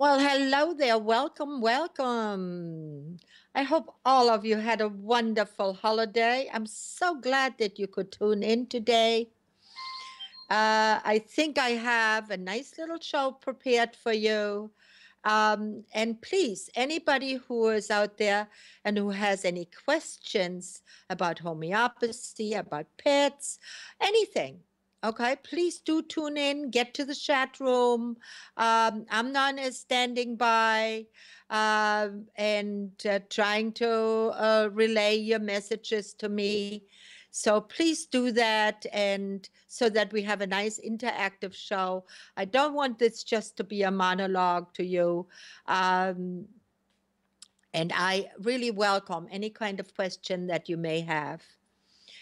Well, hello there. Welcome, welcome. I hope all of you had a wonderful holiday. I'm so glad that you could tune in today. I think I have a nice little show prepared for you. And please, anybody who is out there and who has any questions about homeopathy, about pets, anything, okay, please do tune in, get to the chat room. Amnon is standing by and trying to relay your messages to me. So please do that, and so that we have a nice interactive show. I don't want this just to be a monologue to you. Um, and I really welcome any kind of question that you may have.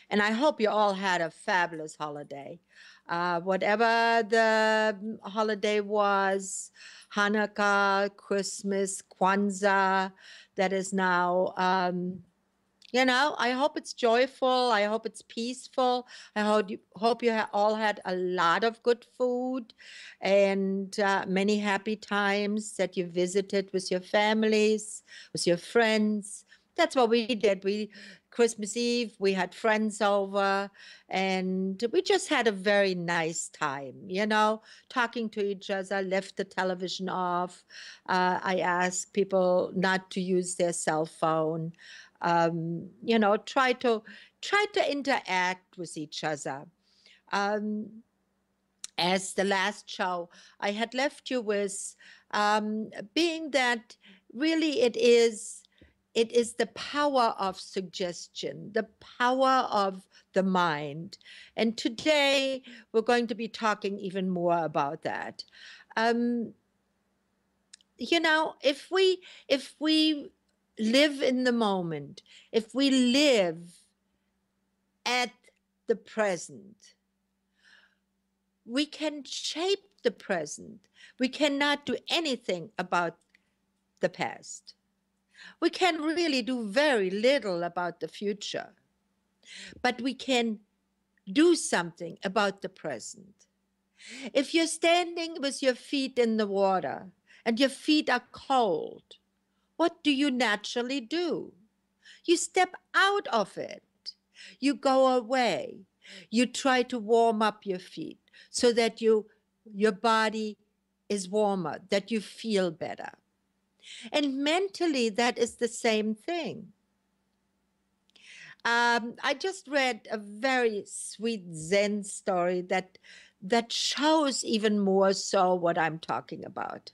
And I hope you all had a fabulous holiday. Whatever the holiday was, Hanukkah, Christmas, Kwanzaa, that is now. I hope it's joyful. I hope it's peaceful. I hope you all had a lot of good food and many happy times that you visited with your families, with your friends. That's what we did. Christmas Eve, we had friends over and we just had a very nice time, talking to each other, left the television off. I asked people not to use their cell phone. Try to interact with each other. Um, as the last show, I had left you with being that really it is the power of suggestion, the power of the mind. And today we're going to be talking even more about that. Um, if we live in the moment, if we live at the present, we can shape the present. We cannot do anything about the past. We can really do very little about the future, but we can do something about the present. If you're standing with your feet in the water and your feet are cold, what do you naturally do? You step out of it. You go away. You try to warm up your feet so that your body is warmer, that you feel better. And mentally, that is the same thing. I just read a very sweet Zen story that shows even more so what I'm talking about.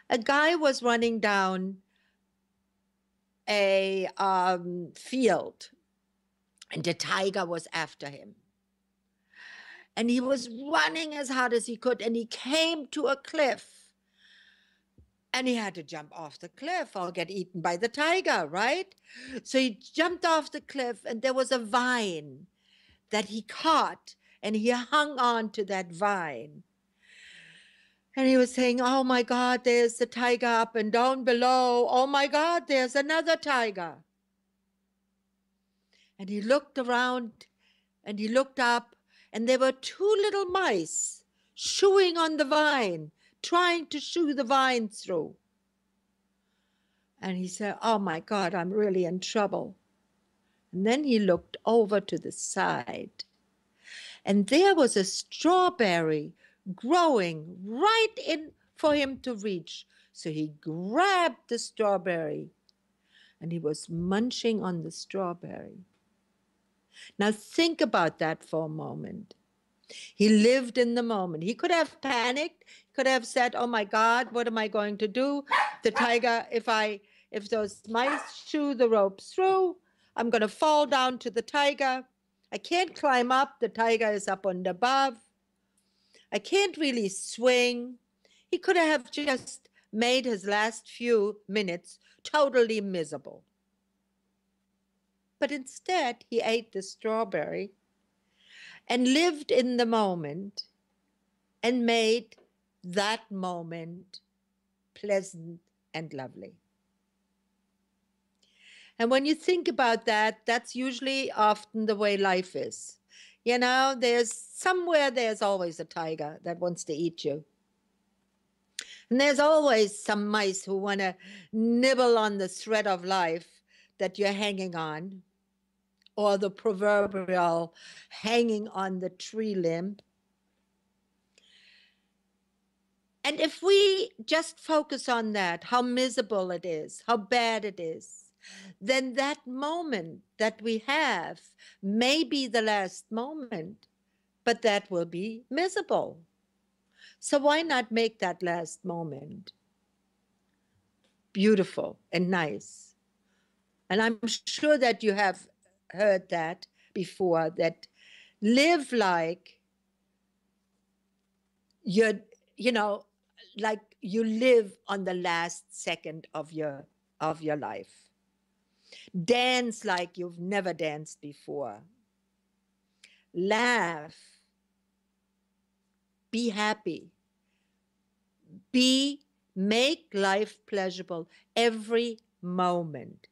A guy was running down a field, and a tiger was after him. And he was running as hard as he could, and he came to a cliff. And he had to jump off the cliff or get eaten by the tiger, right? So he jumped off the cliff, and there was a vine that he caught, and he hung on to that vine. And he was saying, "Oh my God, there's the tiger up and down below. Oh my God, there's another tiger." And he looked around and he looked up, and there were two little mice chewing on the vine, trying to chew the vine through. And he said, "Oh my God, I'm really in trouble." And then he looked over to the side, and there was a strawberry growing right in for him to reach. So he grabbed the strawberry and he was munching on the strawberry. Now think about that for a moment. He lived in the moment. He could have panicked, could have said, "Oh my God, what am I going to do? The tiger, if those mice chew the rope through, I'm going to fall down to the tiger. I can't climb up. The tiger is up and above. I can't really swing." He could have just made his last few minutes totally miserable. But instead, he ate the strawberry and lived in the moment and made that moment pleasant and lovely. And when you think about that, that's usually often the way life is. There's always a tiger that wants to eat you. And there's always some mice who want to nibble on the thread of life that you're hanging on, or the proverbial hanging on the tree limb. And if we just focus on that, how miserable it is, how bad it is, then that moment that we have may be the last moment, but that will be miserable. So why not make that last moment beautiful and nice? And I'm sure that you have heard that before, that live like you're, you know, like you live on the last second of your life. Dance like you've never danced before. Laugh. Be happy. Make life pleasurable every moment,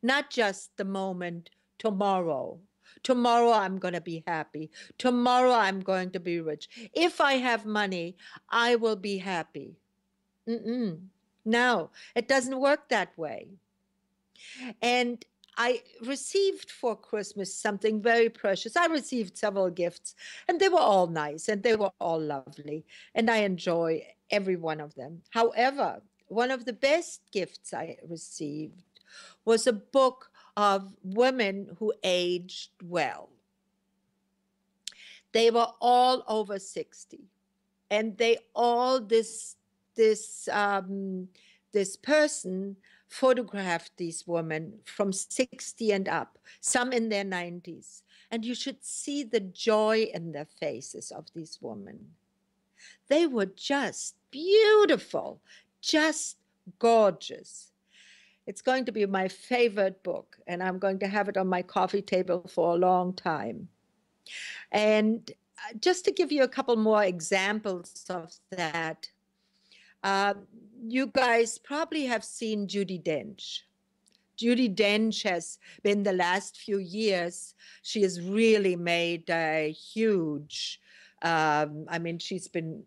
not just the moment tomorrow. Tomorrow I'm going to be happy. Tomorrow I'm going to be rich. If I have money, I will be happy. No, it doesn't work that way. And I received for Christmas something very precious. I received several gifts, and they were all nice and they were all lovely, and I enjoy every one of them. However, one of the best gifts I received was a book of women who aged well. They were all over 60, and they all this person photographed these women from 60 and up, some in their 90s. And you should see the joy in their faces of these women. They were just beautiful, just gorgeous. It's going to be my favorite book, and I'm going to have it on my coffee table for a long time. And just to give you a couple more examples of that, you guys probably have seen Judi Dench. Judi Dench has been the last few years, she has really made a huge, I mean, she's been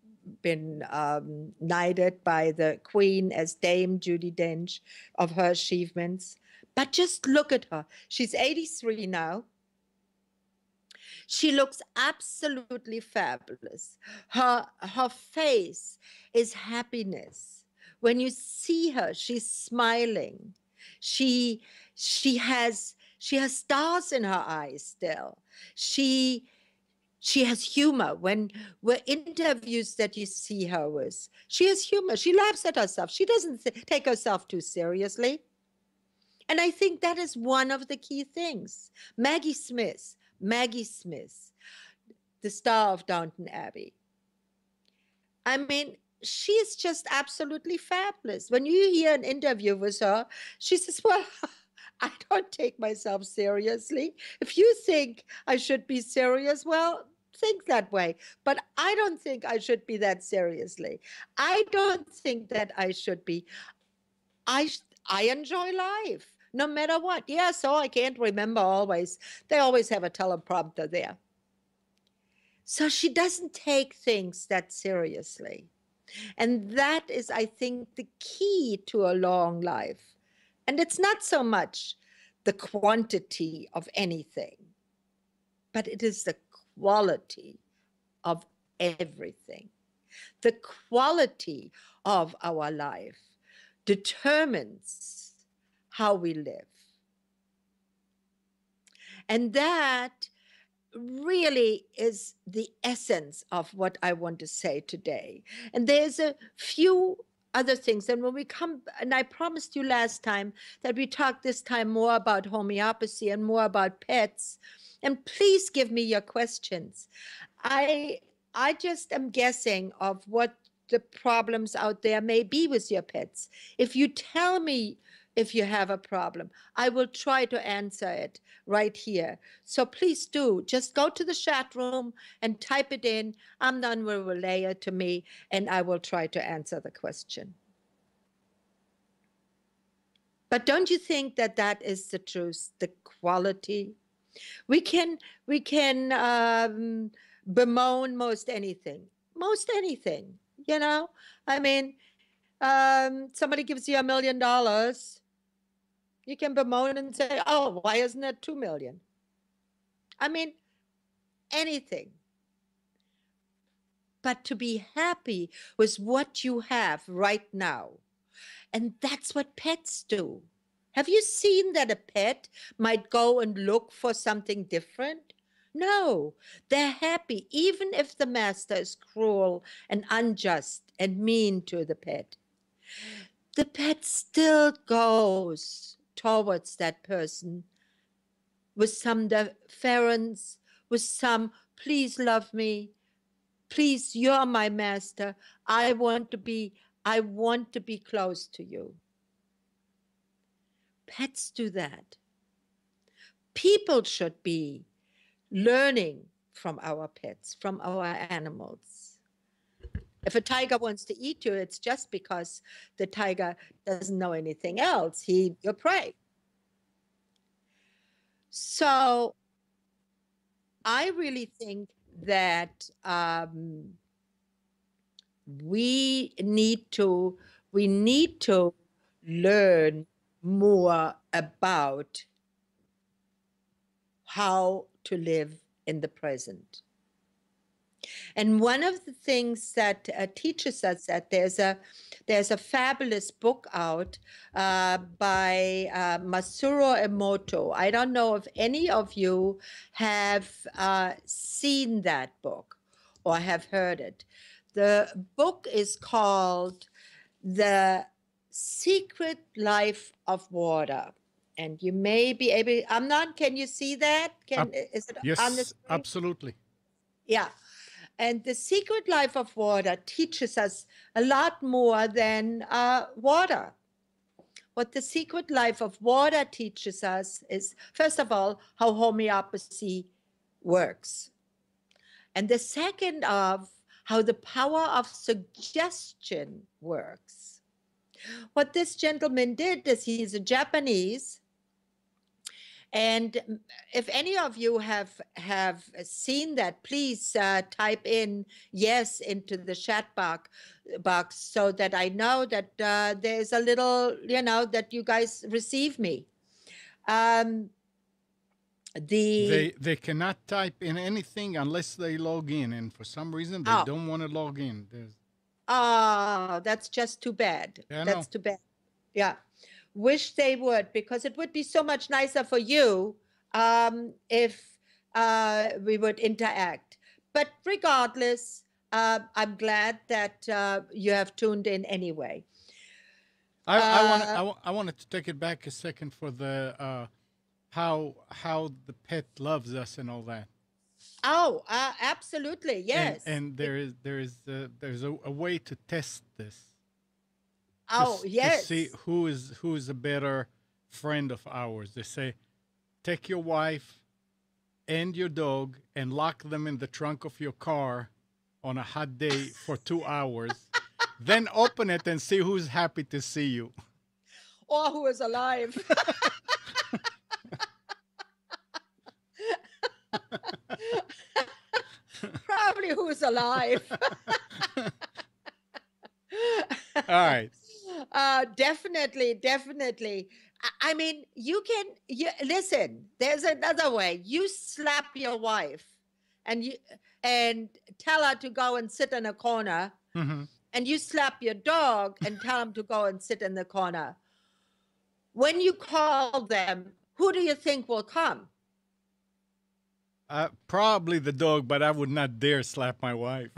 knighted by the Queen as Dame Judi Dench of her achievements. But just look at her. She's 83 now. She looks absolutely fabulous. Her face is happiness. When you see her, she's smiling. She has stars in her eyes still. She has humor. When interviews that you see her with, she has humor. She laughs at herself. She doesn't take herself too seriously. And I think that is one of the key things. Maggie Smith, the star of Downton Abbey. I mean, she is just absolutely fabulous. When you hear an interview with her, she says, well, I don't take myself seriously. If you think I should be serious, well, think that way. But I don't think I should be that seriously. I don't think that I should be. I enjoy life. No matter what. Yeah, so I can't remember always. They always have a teleprompter there. So she doesn't take things that seriously. And that is, I think, the key to a long life. And it's not so much the quantity of anything, but it is the quality of everything. The quality of our life determines how we live. And that really is the essence of what I want to say today. And there's a few other things. And when we come, and I promised you last time that we talk this time more about homeopathy and more about pets. And please give me your questions. I just am guessing of what the problems out there may be with your pets. If you tell me if you have a problem, I will try to answer it right here. So please do, just go to the chat room and type it in. Amnon will relay it to me, and I will try to answer the question. But don't you think that that is the truth, the quality? We can bemoan most anything. You know, I mean, somebody gives you $1 million, you can bemoan and say, oh, why isn't it 2 million? I mean, anything. But to be happy with what you have right now. And that's what pets do. Have you seen that a pet might go and look for something different? No, they're happy, even if the master is cruel and unjust and mean to the pet. The pet still goes towards that person with some deference, with some, please love me, please, you're my master. I want to be close to you. Pets do that. People should be learning from our pets, from our animals. If a tiger wants to eat you, it's just because the tiger doesn't know anything else. You're prey. So I really think that we need to learn more about how to live in the present. And one of the things that teaches us that there's a fabulous book out by Masaru Emoto. I don't know if any of you have seen that book or have heard it. The book is called The Secret Life of Water. And you may be able, Amnon, can you see that? Is it yes, on the screen? Absolutely. Yeah. And The Secret Life of Water teaches us a lot more than water. What The Secret Life of Water teaches us is, first of all, how homeopathy works. And the second of how the power of suggestion works. What this gentleman did is he's a Japanese. And if any of you have seen that, please type in yes into the chat box so that I know that there's a little, that you guys receive me. They cannot type in anything unless they log in, and for some reason they don't want to log in. That's just too bad. Yeah, that's too bad. Yeah. Wish they would, because it would be so much nicer for you if we would interact. But regardless, I'm glad that you have tuned in anyway. I wanted to take it back a second for the how the pet loves us and all that. Oh, absolutely, yes. And there's a way to test this. Oh, yes. To see who is a better friend of ours. They say, take your wife and your dog and lock them in the trunk of your car on a hot day for 2 hours. Then open it and see who's happy to see you. Or who is alive. Probably who's alive. All right. Definitely. I mean, listen, there's another way. You slap your wife and tell her to go and sit in a corner. Mm-hmm. And you slap your dog and tell him to go and sit in the corner. When you call them, who do you think will come? Probably the dog, but I would not dare slap my wife.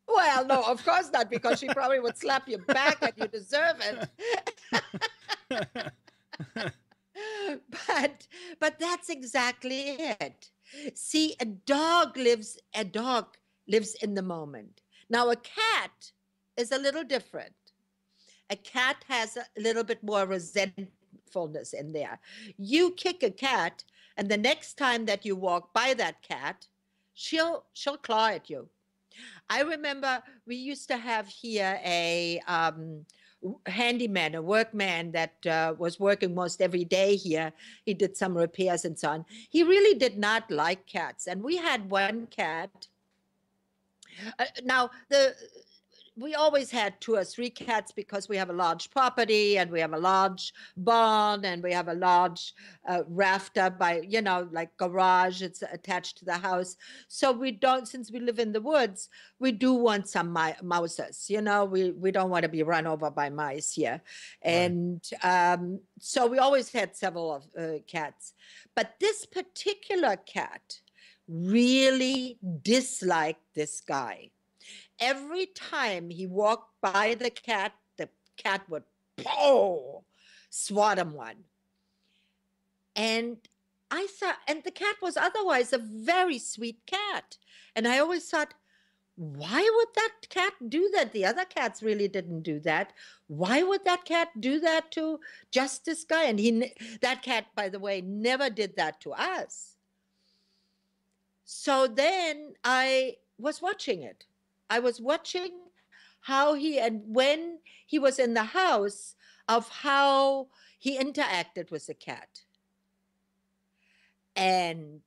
Well, no, of course not, because she probably would slap you back and you deserve it. But that's exactly it. See, a dog lives in the moment. Now, a cat is a little different. A cat has a little bit more resentfulness in there. You kick a cat, and the next time that you walk by that cat, she'll claw at you. I remember we used to have here a handyman, a workman that was working most every day here. He did some repairs and so on. He really did not like cats. And we had one cat. Now, we always had 2 or 3 cats because we have a large property and we have a large barn and we have a large rafter by, like garage. It's attached to the house. So we don't, since we live in the woods, we do want some mouses. We don't want to be run over by mice here. And so we always had several of cats. But this particular cat really disliked this guy. Every time he walked by the cat would swat him one. And I thought, and the cat was otherwise a very sweet cat. And I always thought, why would that cat do that? The other cats really didn't do that. Why would that cat do that to just this guy? And that cat, by the way, never did that to us. So then I was watching it. I was watching how and when he was in the house, of how he interacted with the cat. And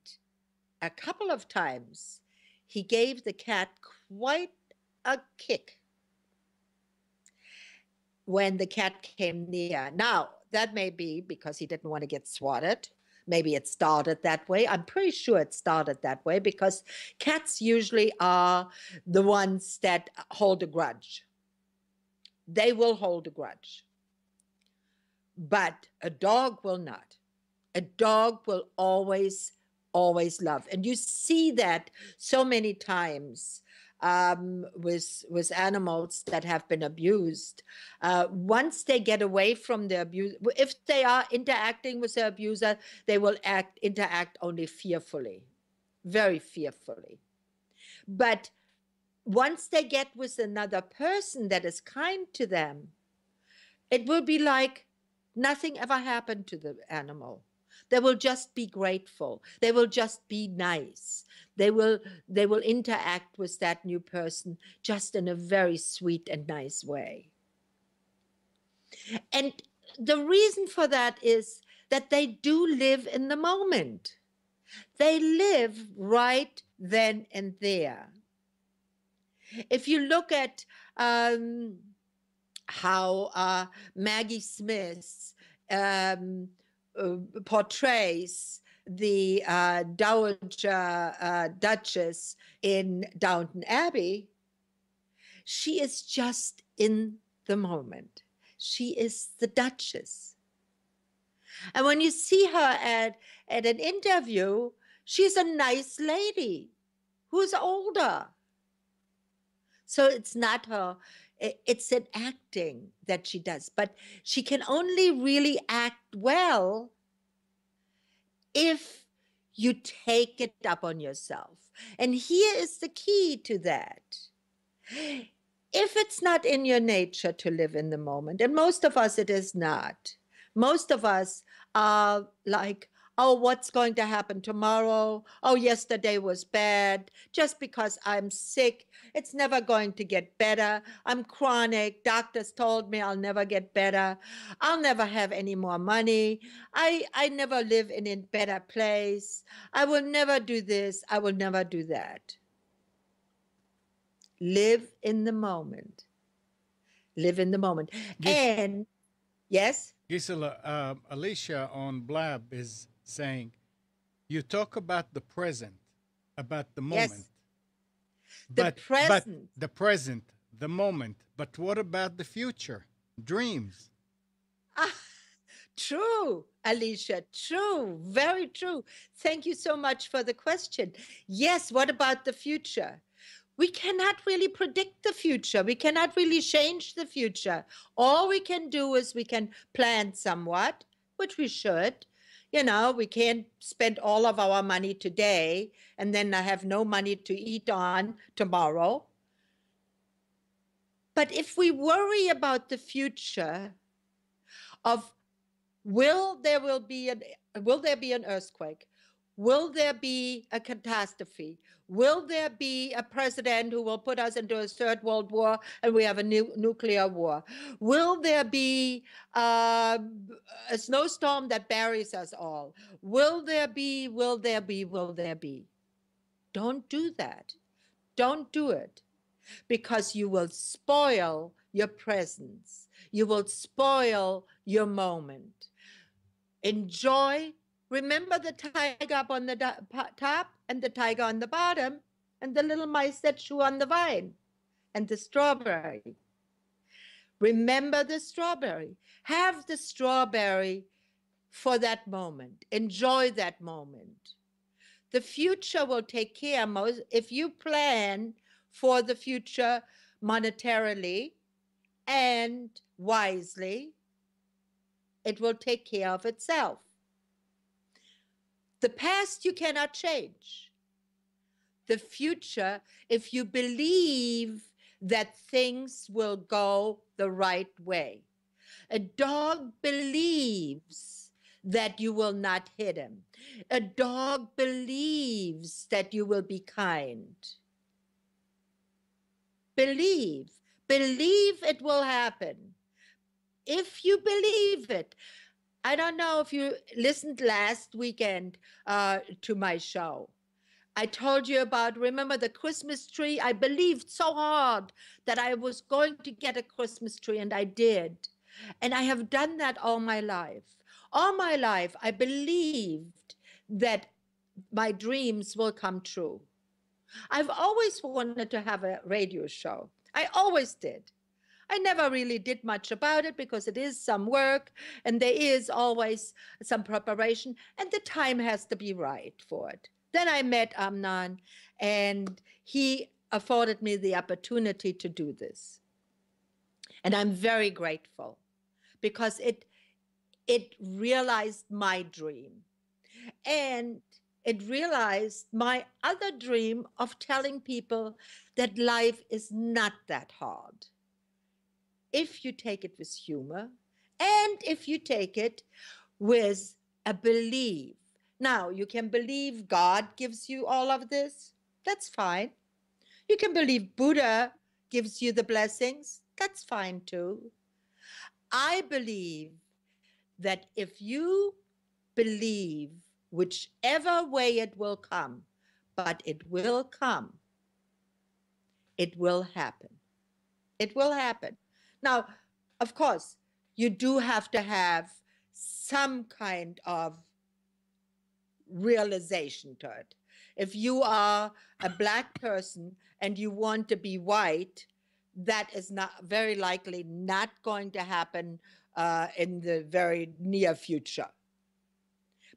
a couple of times he gave the cat quite a kick when the cat came near. Now, that may be because he didn't want to get swatted. Maybe it started that way. I'm pretty sure it started that way because cats usually are the ones that hold a grudge. They will hold a grudge. But a dog will not. A dog will always love. And you see that so many times with animals that have been abused. Once they get away from the abuse, if they are interacting with the abuser, they will interact only fearfully, very fearfully. But once they get with another person that is kind to them, it will be like nothing ever happened to the animal. They will just be grateful. They will just be nice. They will interact with that new person just in a very sweet and nice way. And the reason for that is that they do live in the moment. They live right then and there. If you look at how Maggie Smith portrays the Dowager Duchess in Downton Abbey, she is just in the moment. She is the Duchess. And when you see her at an interview, she's a nice lady who's older. So it's not her, it's an acting that she does. But she can only really act well if you take it up on yourself. And here is the key to that. If it's not in your nature to live in the moment, and most of us it is not. Most of us are like, oh, what's going to happen tomorrow? Oh, yesterday was bad. Just because I'm sick, it's never going to get better. I'm chronic. Doctors told me I'll never get better. I'll never have any more money. I never live in a better place. I will never do this. I will never do that. Live in the moment. Live in the moment. And yes? Gisela, Alicia on Blab is saying, you talk about the present, about the moment. Yes. The present. But the present, the moment. But what about the future? Dreams. True, Alicia, true, very true. Thank you so much for the question. Yes, what about the future? We cannot really predict the future. We cannot really change the future. All we can do is we can plan somewhat, which we should. You know, we can't spend all of our money today and then have no money to eat on tomorrow. But if we worry about the future of will there be an earthquake? Will there be a catastrophe? Will there be a president who will put us into a third world war and we have a nuclear war? Will there be a snowstorm that buries us all? Will there be? Don't do that. Don't do it. because you will spoil your presence. You will spoil your moment. Enjoy. Remember the tiger up on the top and the tiger on the bottom and the little mice that chew on the vine and the strawberry. Remember the strawberry. Have the strawberry for that moment. Enjoy that moment. The future will take care. If you plan for the future monetarily and wisely, it will take care of itself. The past you cannot change. The future, if you believe that things will go the right way. A dog believes that you will not hit him. A dog believes that you will be kind. Believe it will happen. If you believe it. I don't know if you listened last weekend to my show. I told you about, remember the Christmas tree? I believed so hard that I was going to get a Christmas tree, and I did. And I have done that all my life. All my life, I believed that my dreams will come true. I've always wanted to have a radio show. I always did. I never really did much about it because it is some work and there is always some preparation and the time has to be right for it. Then I met Amnon and he afforded me the opportunity to do this. And I'm very grateful because it realized my dream and it realized my other dream of telling people that life is not that hard. If you take it with humor and if you take it with a belief. Now, you can believe God gives you all of this. That's fine. You can believe Buddha gives you the blessings. That's fine too. I believe that if you believe whichever way it will come, but it will come, it will happen. It will happen. Now, of course, you do have to have some kind of realization to it. If you are a Black person and you want to be white, that is not very likely not going to happen in the very near future.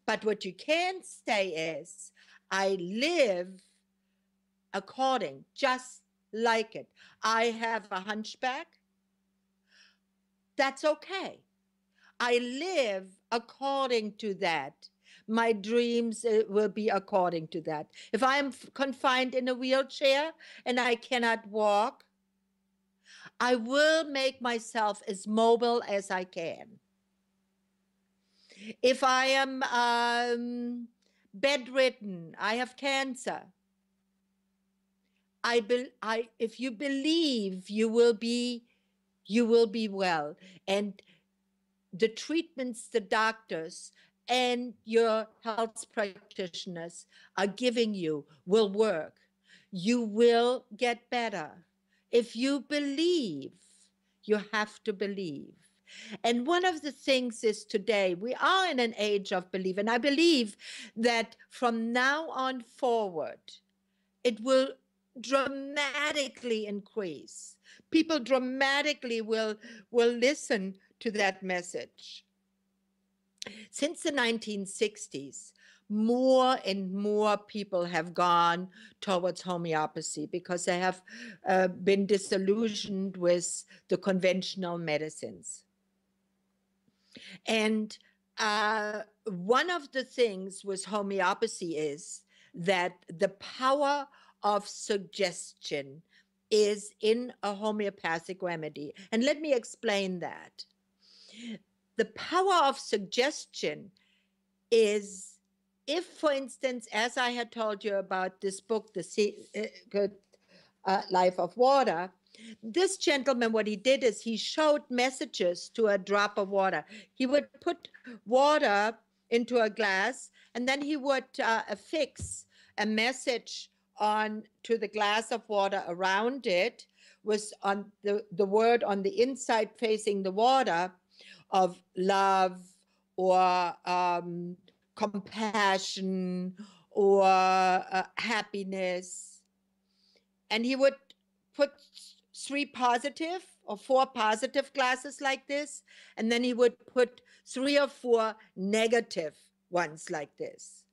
But what you can say is, I live according, just like it. I have a hunchback. That's okay. I live according to that. My dreams will be according to that. If I'm confined in a wheelchair and I cannot walk, I will make myself as mobile as I can. If I am bedridden, I have cancer, if you believe, you will be well. And the treatments the doctors and your health practitioners are giving you will work. You will get better. If you believe, you have to believe. And one of the things is today, we are in an age of belief. And I believe that from now on forward, it will dramatically increase. People dramatically will listen to that message. Since the 1960s, more and more people have gone towards homeopathy because they have been disillusioned with the conventional medicines. And one of the things with homeopathy is that the power of suggestion is in a homeopathic remedy. And let me explain that. The power of suggestion is if, for instance, as I had told you about this book, The Secret Life of Water, this gentleman, what he did is he showed messages to a drop of water. He would put water into a glass and then he would affix a message on to the glass of water around it was on the word on the inside facing the water of love or compassion or happiness. And he would put 3 positive or 4 positive glasses like this, and then he would put 3 or 4 negative ones like this.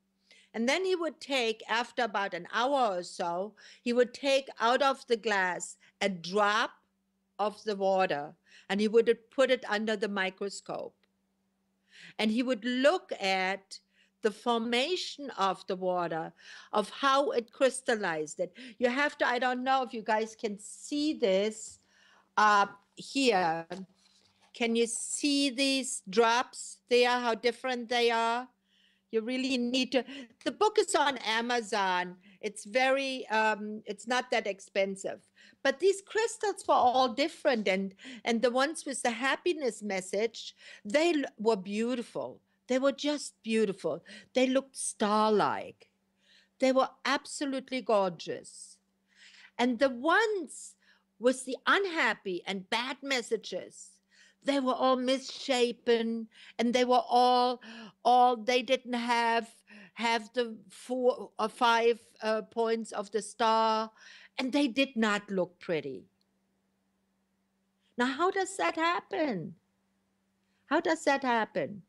And then he would take, after about an hour or so, he would take out of the glass a drop of the water, and he would put it under the microscope. And he would look at the formation of the water, of how it crystallized it. You have to, I don't know if you guys can see this here. Can you see these drops there, how different they are? You really need to, the book is on Amazon. It's very, it's not that expensive. But these crystals were all different. And the ones with the happiness message, they were beautiful. They were just beautiful. They looked star-like. They were absolutely gorgeous. And the ones with the unhappy and bad messages, they were all misshapen, and they were all they didn't have the 4 or 5 points of the star, and they did not look pretty. Now, how does that happen? How does that happen?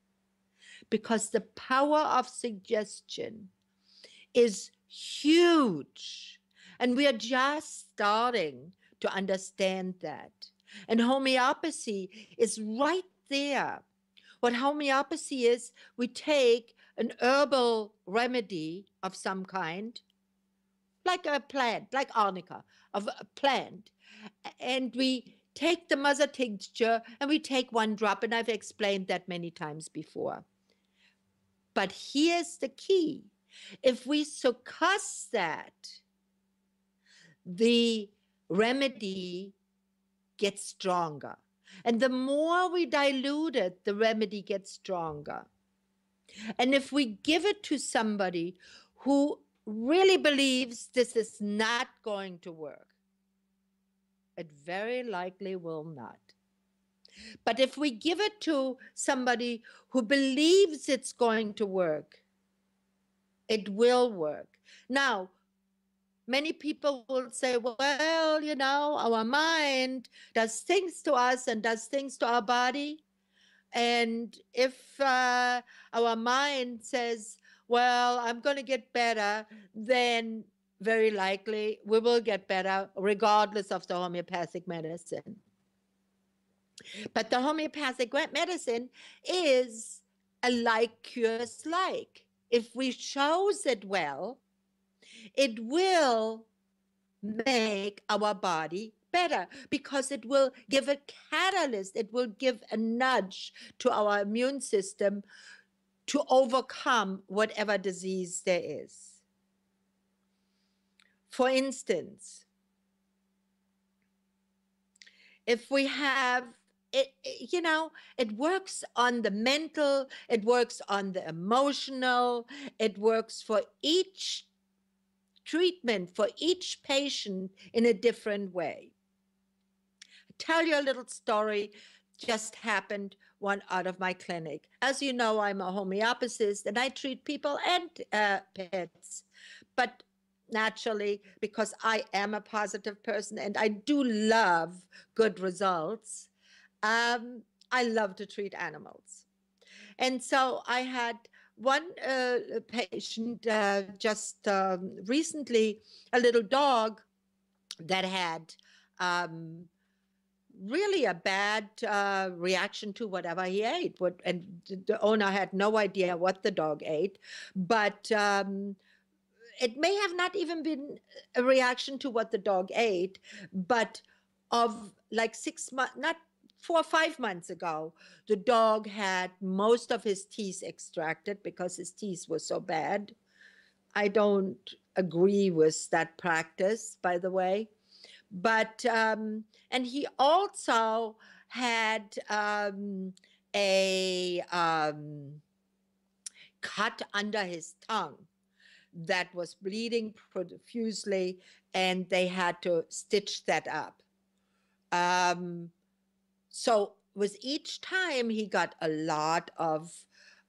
Because the power of suggestion is huge, and we are just starting to understand that. And homeopathy is right there. What homeopathy is, we take an herbal remedy of some kind, like a plant, like arnica, of a plant, and we take the mother tincture and we take 1 drop, and I've explained that many times before. But here's the key. If we succuss that, the remedy gets stronger. And the more we dilute it, the remedy gets stronger. And if we give it to somebody who really believes this is not going to work, it very likely will not. But if we give it to somebody who believes it's going to work, it will work. Now, many people will say, well, you know, our mind does things to us and does things to our body. And if our mind says, well, I'm going to get better, then very likely we will get better regardless of the homeopathic medicine. But the homeopathic medicine is a like cures like. If we choose it well, it will make our body better, because it will give a catalyst, it will give a nudge to our immune system to overcome whatever disease there is. For instance, if we have it, you know, it works on the mental, it works on the emotional, it works for each treatment, for each patient in a different way. I'll tell you a little story just happened one out of my clinic. As you know, I'm a homeopathist and I treat people and pets, but naturally, because I am a positive person and I do love good results, I love to treat animals. And so I had one patient just recently, a little dog that had really a bad reaction to whatever he ate. And the owner had no idea what the dog ate, but it may have not even been a reaction to what the dog ate, but of like 6 months, not 4 or 5 months ago, the dog had most of his teeth extracted because his teeth were so bad. I don't agree with that practice, by the way. But, and he also had a cut under his tongue. that was bleeding profusely, and they had to stitch that up. So with each time, he got a lot of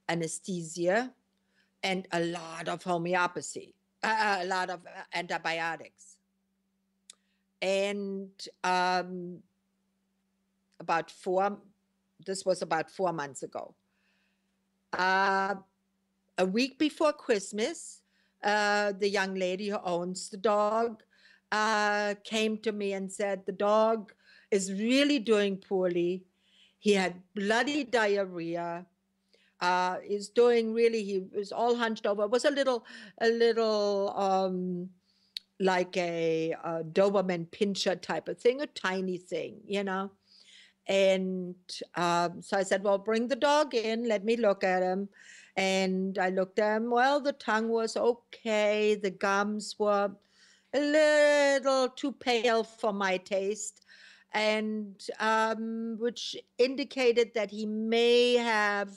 anesthesia and a lot of homeopathy, a lot of antibiotics. And this was about 4 months ago. A week before Christmas, the young lady who owns the dog came to me and said, the dog is really doing poorly. He had bloody diarrhea. Is doing really, he was all hunched over. It was a little like a Doberman Pinscher type of thing, a tiny thing, you know. And so I said, well, bring the dog in, let me look at him. And I looked at him. Well, the tongue was okay. The gums were a little too pale for my taste, and which indicated that he may have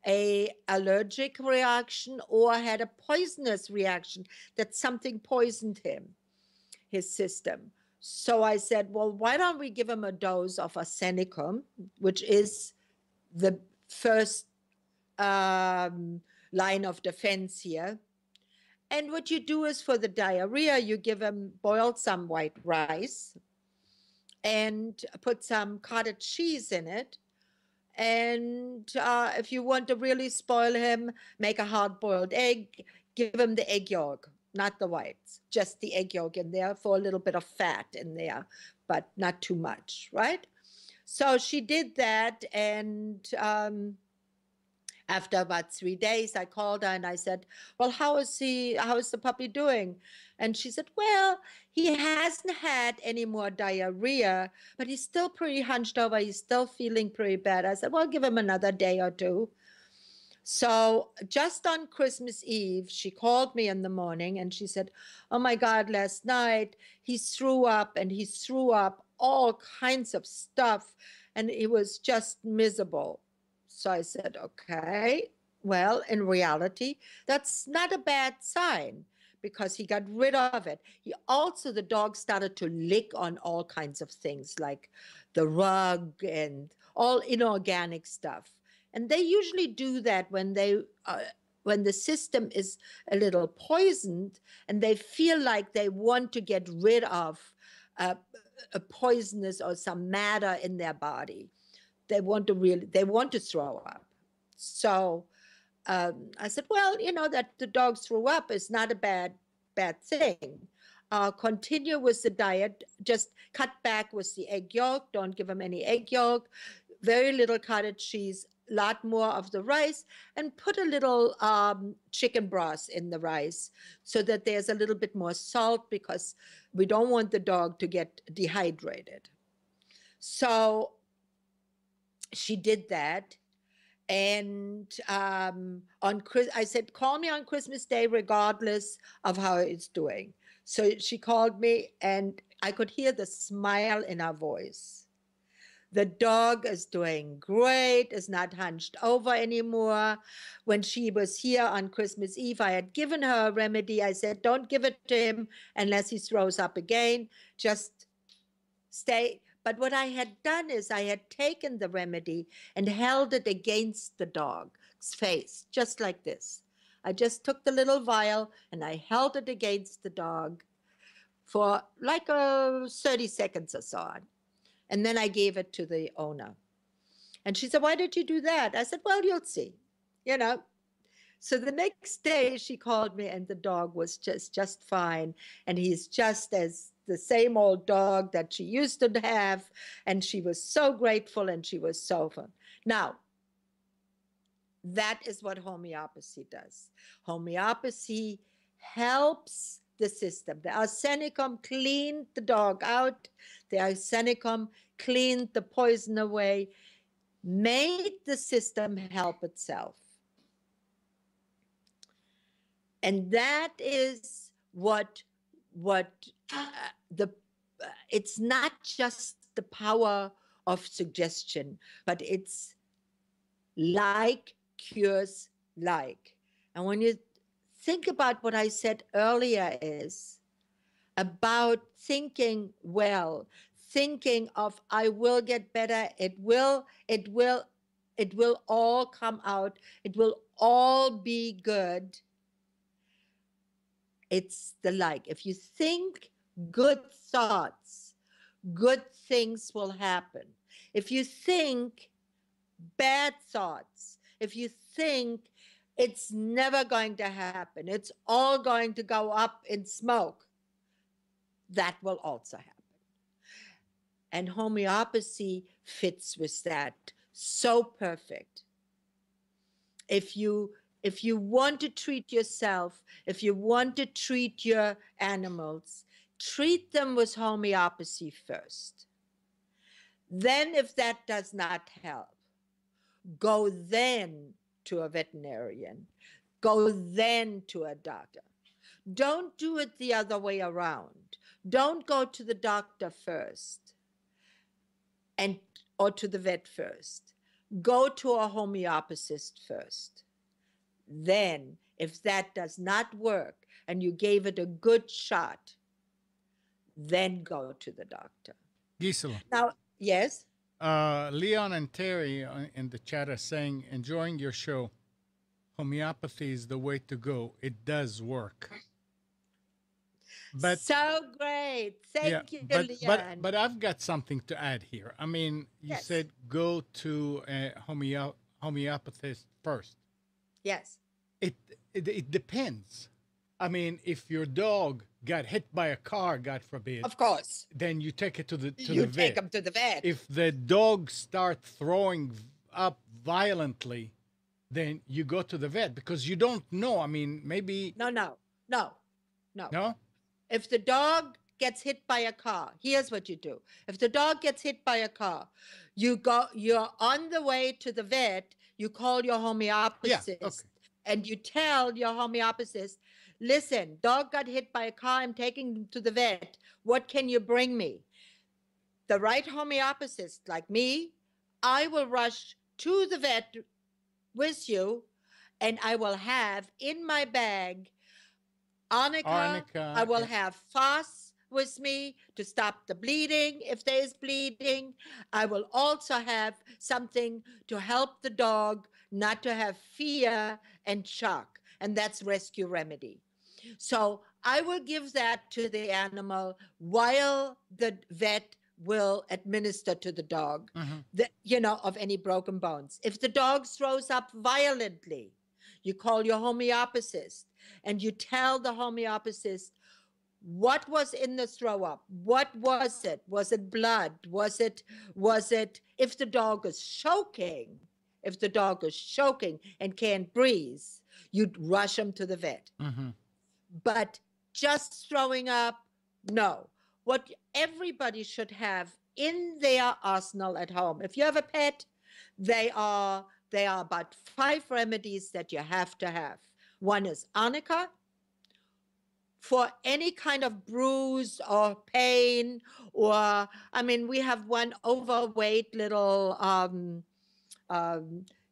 a allergic reaction or had a poisonous reaction, that something poisoned him, his system. So I said, well, why don't we give him a dose of arsenicum, which is the first line of defense here. And what you do is, for the diarrhea, you give him, boil some white rice and put some cottage cheese in it. And if you want to really spoil him, make a hard-boiled egg, give him the egg yolk, not the whites, just the egg yolk in there for a little bit of fat in there, but not too much, right? So she did that, and after about 3 days, I called her and I said, well, how is the puppy doing? And she said, well, he hasn't had any more diarrhea, but he's still pretty hunched over. He's still feeling pretty bad. I said, well, give him another day or two. So just on Christmas Eve, she called me in the morning and she said, oh my God, last night he threw up, and he threw up all kinds of stuff, and it was just miserable. So I said, okay, well, in reality, that's not a bad sign, because he got rid of it. The dog started to lick on all kinds of things, like the rug and all inorganic stuff. And they usually do that when the system is a little poisoned and they feel like they want to get rid of a poisonous or some matter in their body. They want to throw up. So I said, well, that the dog threw up is not a bad thing. Continue with the diet. Just cut back with the egg yolk. Don't give him any egg yolk. Very little cottage cheese, a lot more of the rice, and put a little chicken broth in the rice so that there's a little bit more salt, because we don't want the dog to get dehydrated. So she did that. And I said, call me on Christmas Day, regardless of how it's doing. So she called me, and I could hear the smile in her voice. The dog is doing great, is not hunched over anymore. When she was here on Christmas Eve, I had given her a remedy. I said, don't give it to him unless he throws up again. Just stay. But what I had done is I had taken the remedy and held it against the dog's face, just like this. I just took the little vial and I held it against the dog for like 30 seconds or so. And then I gave it to the owner. And she said, why did you do that? I said, well, you'll see, So the next day she called me, and the dog was just fine. And he's just as the same old dog that she used to have. And she was so grateful, and she was so fun. Now, that is what homeopathy does. Homeopathy helps the system. The arsenicum cleaned the dog out. The arsenicum cleaned the poison away, made the system help itself. And that is it's not just the power of suggestion, but it's like cures like. And when you think about what I said earlier is about thinking well, thinking of I will get better, it will all come out, it will all be good. It's the like. If you think good thoughts, good things will happen. If you think bad thoughts, if you think it's never going to happen, it's all going to go up in smoke, that will also happen. And homeopathy fits with that so perfect. If you want to treat yourself, if you want to treat your animals, treat them with homeopathy first. Then if that does not help, go then to a veterinarian, go then to a doctor. Don't do it the other way around. Don't go to the doctor first or to the vet first. Go to a homeopathist first. Then, if that does not work and you gave it a good shot, then go to the doctor. Gisela. Now, yes? Leon and Terry in the chat are saying, enjoying your show. Homeopathy is the way to go. It does work. But so great. Thank you, Leon. But I've got something to add here. I mean, you said go to a homeopathist first. Yes. It depends. I mean, if your dog got hit by a car, God forbid, of course, then you take it to the vet. You take him to the vet. If the dog starts throwing up violently, then you go to the vet because you don't know. I mean, maybe No. No? If the dog gets hit by a car, here's what you do. If the dog gets hit by a car, you're on the way to the vet, you call your homeopathist and you tell your homeopathist, listen, dog got hit by a car, I'm taking him to the vet. What can you bring me? The right homeopathist, like me, I will rush to the vet with you and I will have in my bag Arnica. I will have FOS with me to stop the bleeding if there is bleeding. I will also have something to help the dog not to have fear and shock, and that's Rescue Remedy. So I will give that to the animal while the vet will administer to the dog, of any broken bones. If the dog throws up violently, you call your homeopathist and you tell the homeopathist what was in the throw up. What was it? Was it blood? Was it, if the dog is choking, and can't breathe, you'd rush him to the vet. But just throwing up, no. What everybody should have in their arsenal at home, if you have a pet, they are about 5 remedies that you have to have. One is arnica for any kind of bruise or pain, or, I mean, we have one overweight little,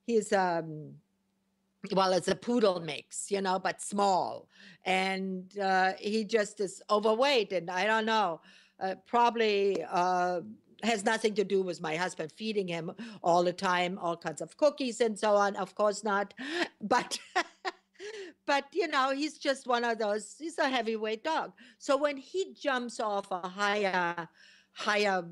he's, well, it's a poodle mix, but small. And he just is overweight, and I don't know, probably has nothing to do with my husband feeding him all the time, all kinds of cookies and so on. Of course not. But, but he's just one of those, he's a heavyweight dog. So when he jumps off a higher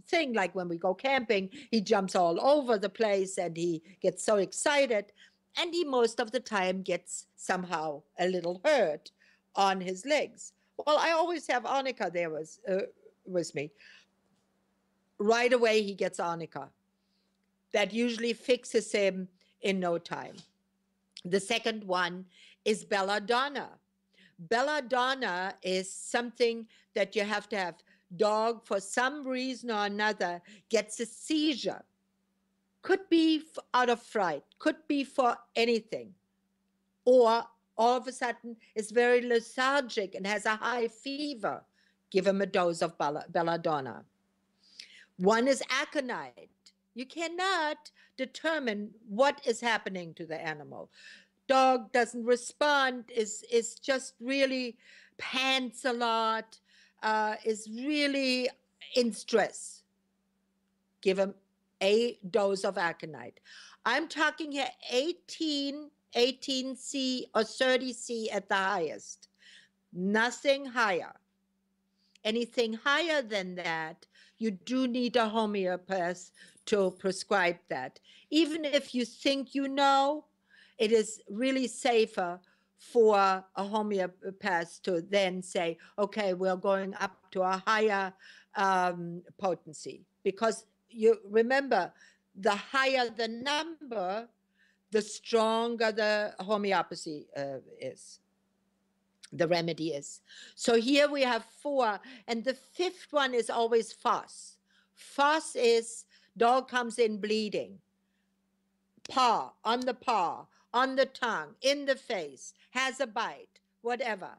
thing, like when we go camping, he jumps all over the place and he gets so excited. And he most of the time gets somehow a little hurt on his legs. Well, I always have arnica there with me. Right away, he gets arnica. That usually fixes him in no time. The second one is belladonna. Belladonna is something that you have to have. Dog, for some reason or another, gets a seizure. Could be out of fright, could be for anything. Or all of a sudden is very lethargic and has a high fever. Give him a dose of belladonna. One is aconite. You cannot determine what is happening to the animal. dog doesn't respond, is just really pants a lot, is really in stress, give him a dose of aconite. I'm talking here 18C or 30C at the highest, nothing higher. Anything higher than that, you do need a homeopath to prescribe that. Even if you think you know, it is really safer for a homeopath to then say, okay, we're going up to a higher potency. Because you remember, the higher the number, the stronger the homeopathy is. The remedy is. So here we have 4, and the 5th one is always FOS. FOS is dog comes in bleeding, paw, on the tongue, in the face, has a bite, whatever.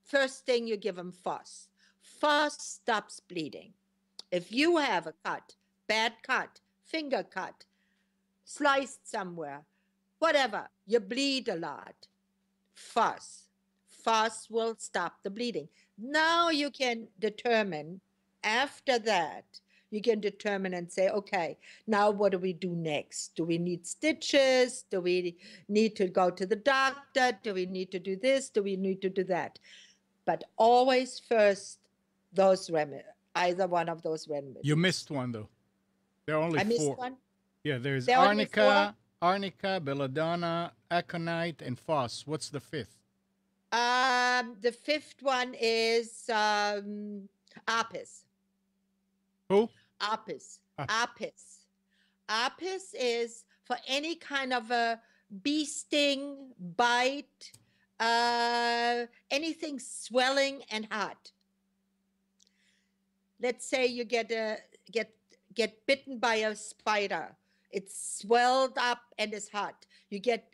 First thing you give them FOS. FOS stops bleeding. If you have a cut, bad cut, finger cut, sliced somewhere, whatever, you bleed a lot, FOS. FOS will stop the bleeding. Now you can determine, after that, you can determine and say, okay, now what do we do next? Do we need stitches? Do we need to go to the doctor? Do we need to do this? Do we need to do that? But always first, those remedies, either one of those remedies. You missed one, though. There are only 4. I missed one? Yeah, there's There are only 4? arnica, belladonna, aconite, and FOS. What's the 5th? The 5th one is apis. Who? Apis. Apis. Apis is for any kind of a bee sting, bite, anything swelling and hot. Let's say you get bitten by a spider. It's swelled up and is hot. You get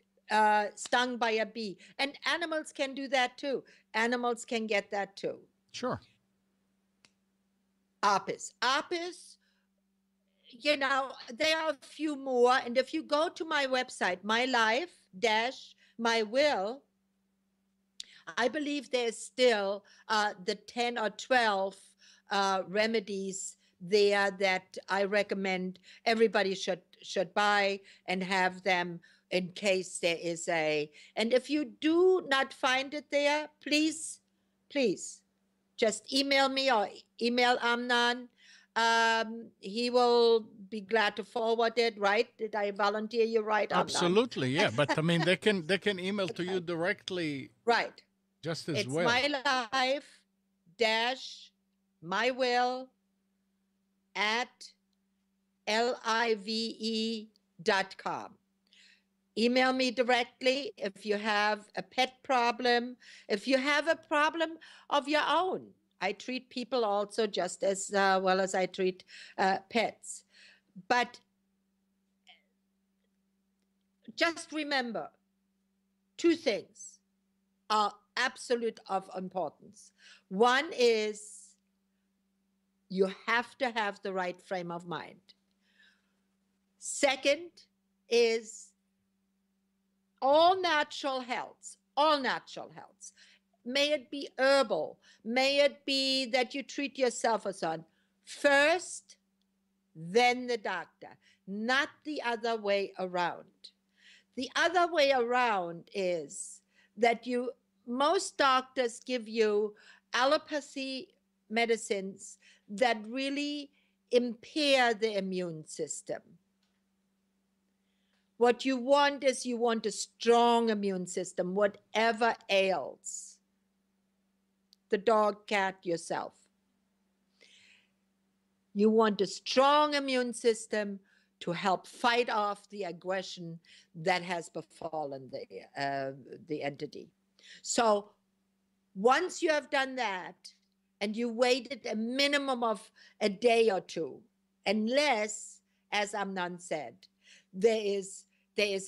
stung by a bee. And animals can do that too. Animals can get that too. Sure. Apis. Apis, there are a few more. And if you go to my website, My Life - My Will, I believe there's still the 10 or 12 remedies there that I recommend everybody should buy and have them in case there is and if you do not find it there, please just email me or email Amnon. He will be glad to forward it, right? Did I volunteer you right, Amnon? Absolutely, yeah. But I mean, they can email to you directly, right? Just as it's well. My Life - My Will at live.com. Email me directly if you have a pet problem, if you have a problem of your own. I treat people also just as well as I treat pets. But just remember, 2 things are absolute of importance. One is you have to have the right frame of mind. Second is all natural health, may it be herbal, may it be that you treat yourself or so on, first, then the doctor, not the other way around. The other way around is that most doctors give you allopathy medicines that really impair the immune system. What you want is you want a strong immune system, whatever ails the dog, cat, yourself. You want a strong immune system to help fight off the aggression that has befallen the entity. So once you have done that, and you waited a minimum of a day or 2, unless, as Amnon said, there is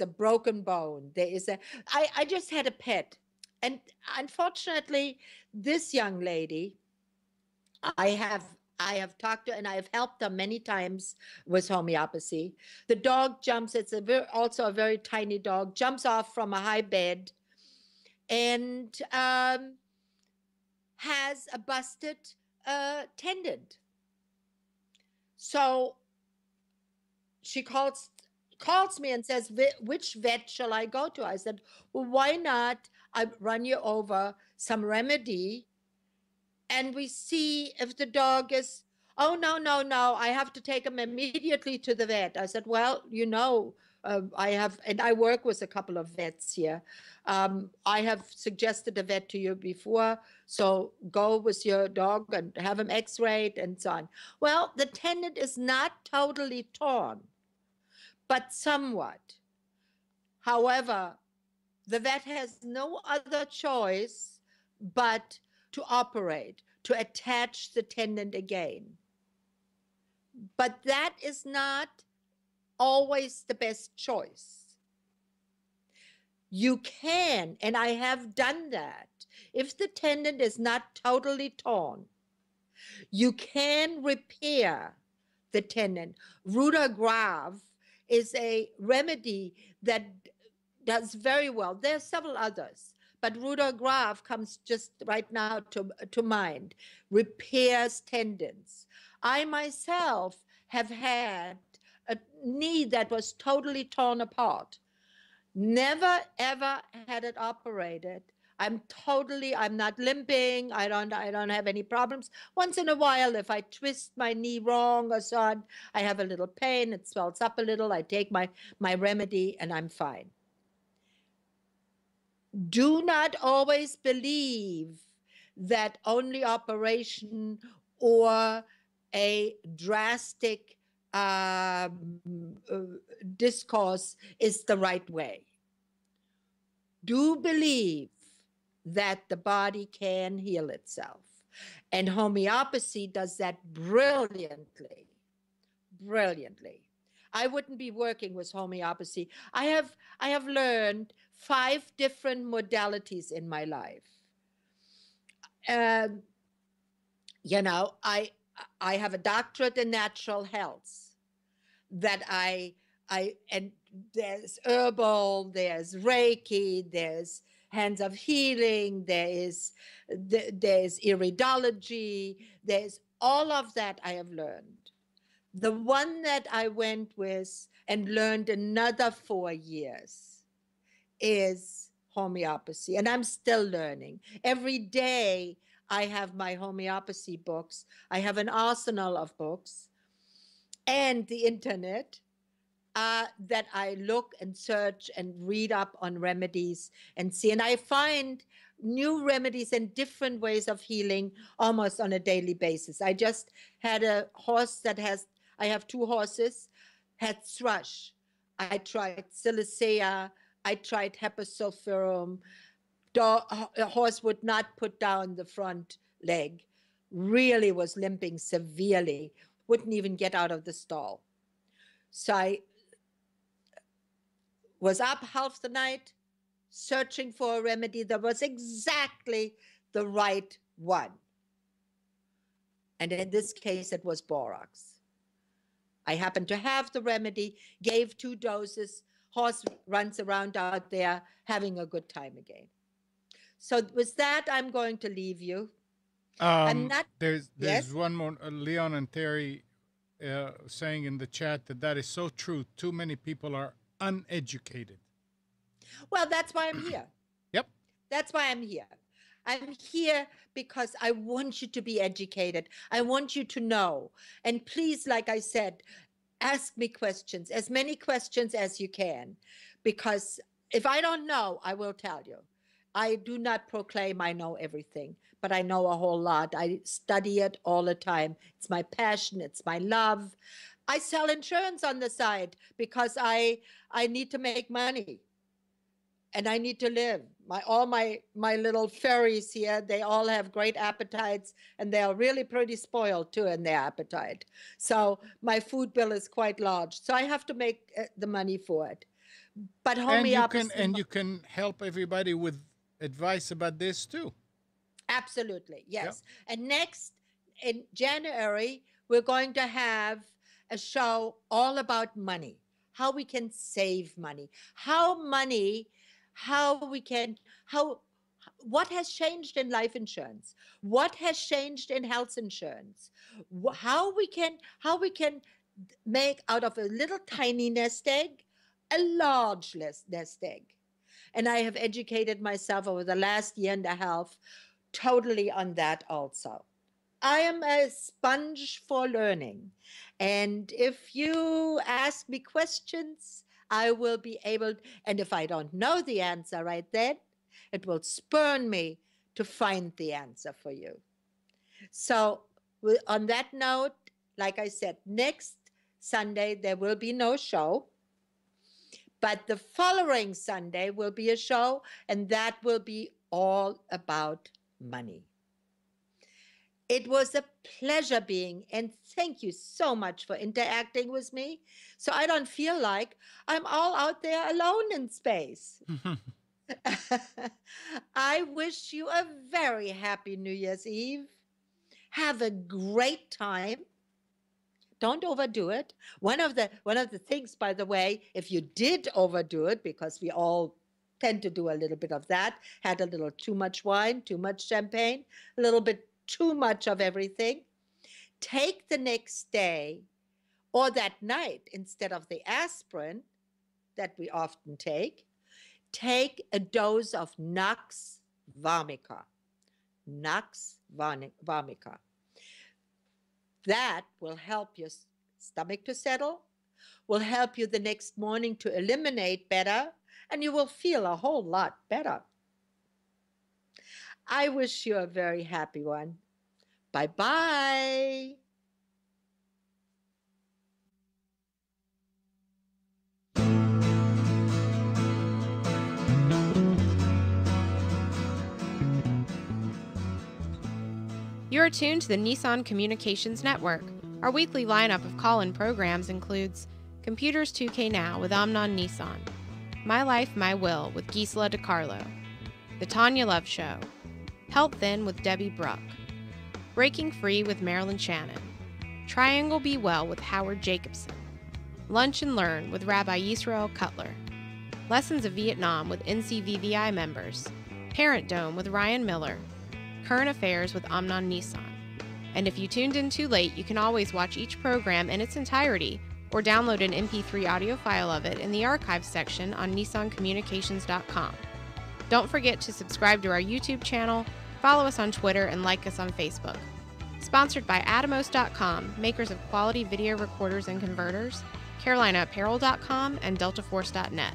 a broken bone. I just had a pet, and unfortunately, this young lady, I I have talked to, and I have helped her many times with homeopathy. The dog jumps, it's also a very tiny dog, jumps off from a high bed and has a busted tendon. So she calls me and says, which vet shall I go to? I said, well, why not I run you over some remedy and we see if the dog is, oh, no, I have to take him immediately to the vet. I said, well, I have, and I work with a couple of vets here. I have suggested a vet to you before, so go with your dog and have him x-rayed and so on. Well, the tendon is not totally torn, but somewhat. However, the vet has no other choice but to operate, to attach the tendon again. But that is not always the best choice. You can, and I have done that, if the tendon is not totally torn, you can repair the tendon. Ruder Grave is a remedy that does very well. There are several others, but Ruder Grave comes just right now to mind. Repairs tendons. I myself have had a knee that was totally torn apart. Never ever had it operated. I'm not limping. I don't have any problems. Once in a while, if I twist my knee wrong or so on, I have a little pain. It swells up a little. I take my remedy and I'm fine. Do not always believe that only operation or a drastic discourse is the right way. Do believe that the body can heal itself. And homeopathy does that brilliantly, brilliantly. I wouldn't be working with homeopathy. I have learned 5 different modalities in my life. I have a doctorate in natural health that and there's herbal, there's Reiki, there's hands of healing, there's iridology, there's all of that I have learned. The one that I went with and learned another 4 years is homeopathy, and I'm still learning. Every day I have my homeopathy books. I have an arsenal of books and the internet that I look and search and read up on remedies and see. And I find new remedies and different ways of healing almost on a daily basis. I just had a horse I have 2 horses, had thrush. I tried Silicea. I tried Hepasulfurum. A horse would not put down the front leg, really was limping severely, wouldn't even get out of the stall. So I was up half the night searching for a remedy that was exactly the right one. And in this case, it was borax. I happened to have the remedy, gave 2 doses, horse runs around out there having a good time again. So with that, I'm going to leave you. There's one more, Leon and Terry saying in the chat that is so true. Too many people are uneducated. Well, that's why I'm here. Yep. That's why I'm here. I'm here because I want you to be educated. I want you to know. And please, like I said, ask me questions, as many questions as you can, because if I don't know, I will tell you. I do not proclaim I know everything, but I know a whole lot. I study it all the time. It's my passion. It's my love. I sell insurance on the side because I need to make money. And I need to live. All my little fairies here, they all have great appetites, and they are really pretty spoiled too in their appetite. So my food bill is quite large. So I have to make the money for it. But homeopathy, and you can help everybody with advice about this too. Absolutely, yes. Yep. And in January, we're going to have a show all about money, how we can save money, how we can, how, what has changed in life insurance, what has changed in health insurance, how we can make out of a little tiny nest egg a large nest egg. And I have educated myself over the last year and a half totally on that also. I am a sponge for learning. And if you ask me questions, I will be able, and if I don't know the answer right then, it will spurn me to find the answer for you. So, on that note, like I said, next Sunday there will be no show. But the following Sunday will be a show, and that will be all about money. It was a pleasure being, and thank you so much for interacting with me. So I don't feel like I'm all out there alone in space. I wish you a very happy New Year's Eve. Have a great time. Don't overdo it. One of the things, by the way, if you did overdo it, because we all tend to do a little bit of that, had a little too much wine, too much champagne, a little bit too much of everything, take the next day or that night, instead of the aspirin that we often take a dose of Nux vomica. Nux vomica. That will help your stomach to settle, will help you the next morning to eliminate better, and you will feel a whole lot better. I wish you a very happy one. Bye-bye. You are tuned to the Nissan Communications Network. Our weekly lineup of call-in programs includes Computers 2K Now with Amnon Nissan, My Life, My Will with Gisela DiCarlo, The Tanya Love Show, Help Then with Debbie Bruck, Breaking Free with Marilyn Shannon, Triangle Be Well with Howard Jacobson, Lunch and Learn with Rabbi Yisrael Cutler, Lessons of Vietnam with NCVVI members, Parent Dome with Ryan Miller, Current Affairs with Amnon Nissan. And if you tuned in too late, you can always watch each program in its entirety or download an MP3 audio file of it in the archives section on nissancommunications.com. Don't forget to subscribe to our YouTube channel, follow us on Twitter, and like us on Facebook. Sponsored by Atomos.com, makers of quality video recorders and converters, CarolinaApparel.com, and DeltaForce.net.